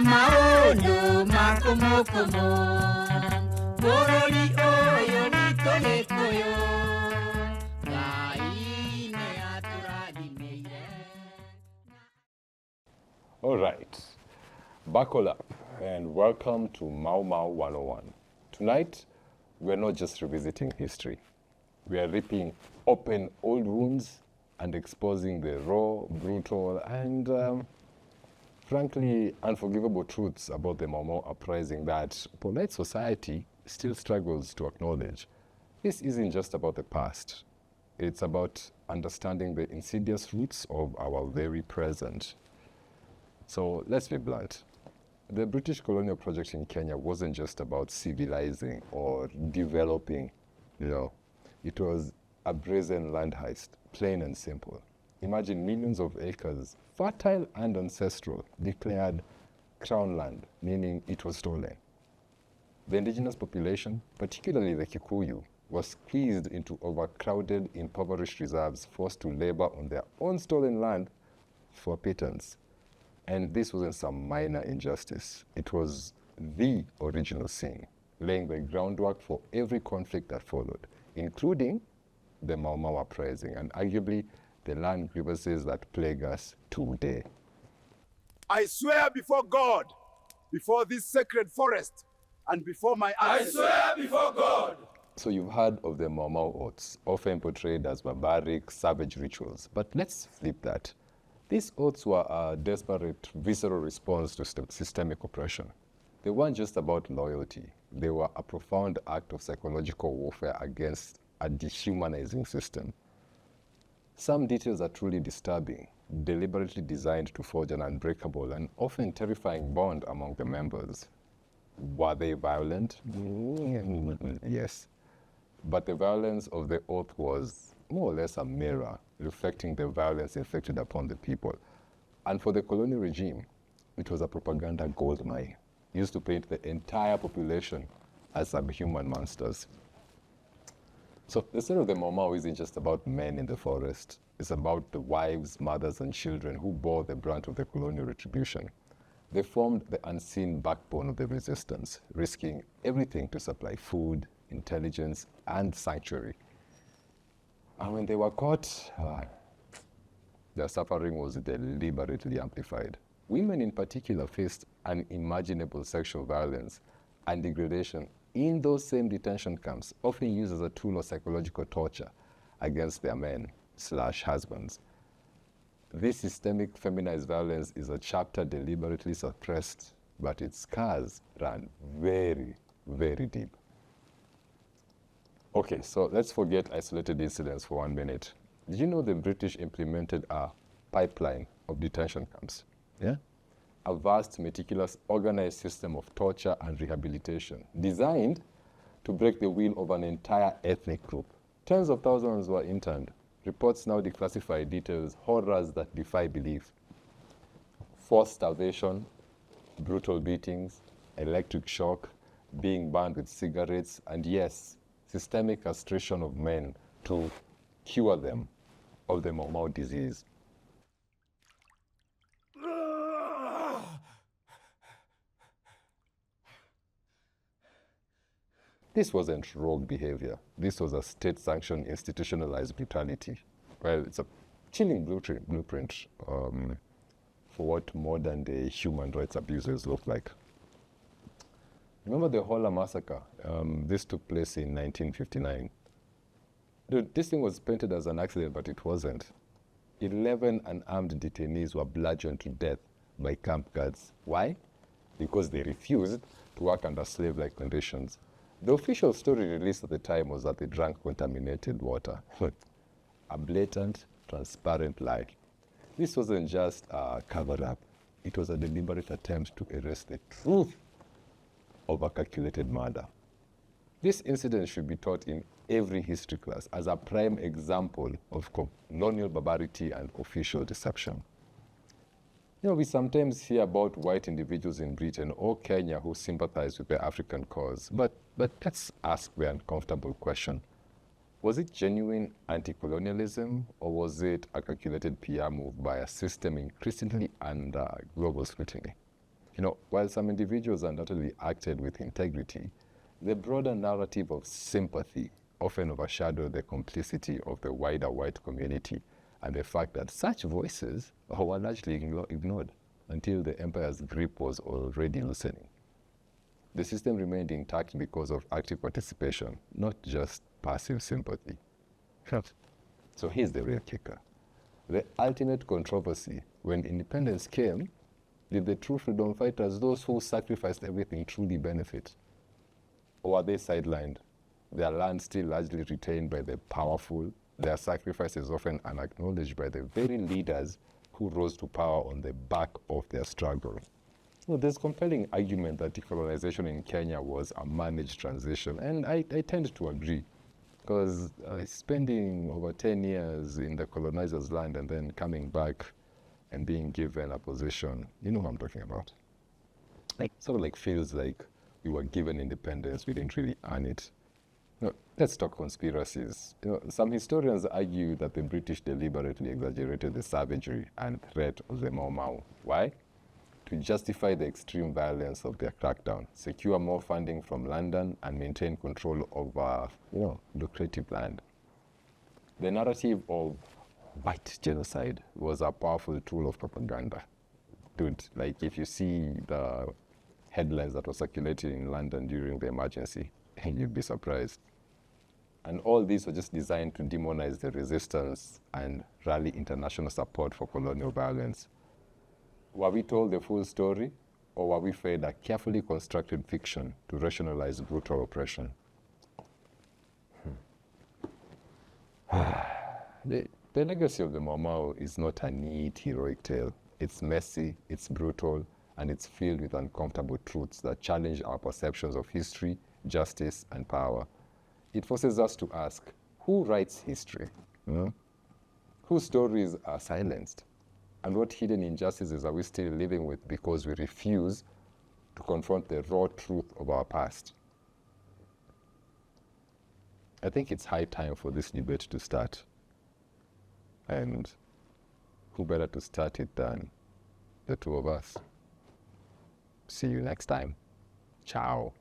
maono makomokomo borori oyo witonekoyo ngai ne aturathimĩire. All right, buckle up and welcome to Mau Mau 101. Tonight, we're not just revisiting history. We are ripping open old wounds and exposing the raw, brutal, and frankly unforgivable truths about the Mau Mau uprising that polite society still struggles to acknowledge. This isn't just about the past. It's about understanding the insidious roots of our very present. So let's be blunt. The British colonial project in Kenya wasn't just about civilizing or developing, It was a brazen land heist, plain and simple. Imagine millions of acres, fertile and ancestral, declared crown land, meaning it was stolen. The indigenous population, particularly the Kikuyu, was squeezed into overcrowded, impoverished reserves, forced to labor on their own stolen land for pittance. And this wasn't some minor injustice. It was the original sin, laying the groundwork for every conflict that followed, including the Mau Mau uprising, and arguably the land grievances that plague us today. I swear before God, before this sacred forest, and before my eyes. I swear before God. So you've heard of the Mau Mau oaths, often portrayed as barbaric, savage rituals. But let's flip that. These oaths were a desperate, visceral response to systemic oppression. They weren't just about loyalty. They were a profound act of psychological warfare against a dehumanizing system. Some details are truly disturbing, deliberately designed to forge an unbreakable and often terrifying bond among the members. Were they violent? Yes. But the violence of the oath was more or less a mirror, reflecting the violence inflicted upon the people. And for the colonial regime, it was a propaganda goldmine, used to paint the entire population as subhuman monsters. So the story of the Mau Mau isn't just about men in the forest. It's about the wives, mothers, and children who bore the brunt of the colonial retribution. They formed the unseen backbone of the resistance, risking everything to supply food, intelligence, and sanctuary. And when they were caught, their suffering was deliberately amplified. Women in particular faced unimaginable sexual violence and degradation in those same detention camps, often used as a tool of psychological torture against their men/husbands. This systemic feminized violence is a chapter deliberately suppressed, but its scars run very, very deep. Okay, so let's forget isolated incidents for 1 minute. Did you know the British implemented a pipeline of detention camps? Yeah? A vast, meticulous, organized system of torture and rehabilitation designed to break the will of an entire ethnic group. Tens of thousands were interned. Reports now declassify details, horrors that defy belief. Forced starvation, brutal beatings, electric shock, being burned with cigarettes, and yes, systemic castration of men to cure them of the Mau Mau disease. This wasn't rogue behavior. This was a state-sanctioned, institutionalized brutality. Well, it's a chilling blueprint for what modern-day human rights abuses look like. Remember the Hola massacre? This took place in 1959. This thing was painted as an accident, but it wasn't. 11 unarmed detainees were bludgeoned to death by camp guards. Why? Because they refused to work under slave-like conditions. The official story released at the time was that they drank contaminated water. A blatant, transparent lie. This wasn't just a cover-up. It was a deliberate attempt to erase the truth of a calculated murder. This incident should be taught in every history class as a prime example of colonial barbarity and official deception. We sometimes hear about white individuals in Britain or Kenya who sympathize with the African cause, but let's ask the uncomfortable question. Was it genuine anti-colonialism, or was it a calculated PR move by a system increasingly under global scrutiny? While some individuals undoubtedly acted with integrity, the broader narrative of sympathy often overshadowed the complicity of the wider white community and the fact that such voices were largely ignored until the empire's grip was already loosening. The system remained intact because of active participation, not just passive sympathy. So here's the real kicker. The ultimate controversy: when independence came, did the true freedom fighters, those who sacrificed everything, truly benefit? Or were they sidelined? Their land still largely retained by the powerful, their sacrifices often unacknowledged by the very leaders who rose to power on the back of their struggle. There's compelling argument that decolonization in Kenya was a managed transition, and I tend to agree, because spending over 10 years in the colonizer's land and then coming back and being given a position, you know what I'm talking about. Sort of feels like we were given independence, we didn't really earn it. Let's talk conspiracies. Some historians argue that the British deliberately exaggerated the savagery and threat of the Mau Mau. Why? To justify the extreme violence of their crackdown, secure more funding from London, and maintain control over, lucrative land. The narrative of white genocide was a powerful tool of propaganda. Dude, if you see the headlines that were circulating in London during the emergency, you'd be surprised. And all these were just designed to demonize the resistance and rally international support for colonial violence. Were we told the full story, or were we fed a carefully constructed fiction to rationalize brutal oppression? The legacy of the Mau Mau is not a neat, heroic tale. It's messy, it's brutal, and it's filled with uncomfortable truths that challenge our perceptions of history, justice, and power. It forces us to ask, who writes history? Whose stories are silenced? And what hidden injustices are we still living with because we refuse to confront the raw truth of our past? I think it's high time for this debate to start. And who better to start it than the two of us? See you next time. Ciao.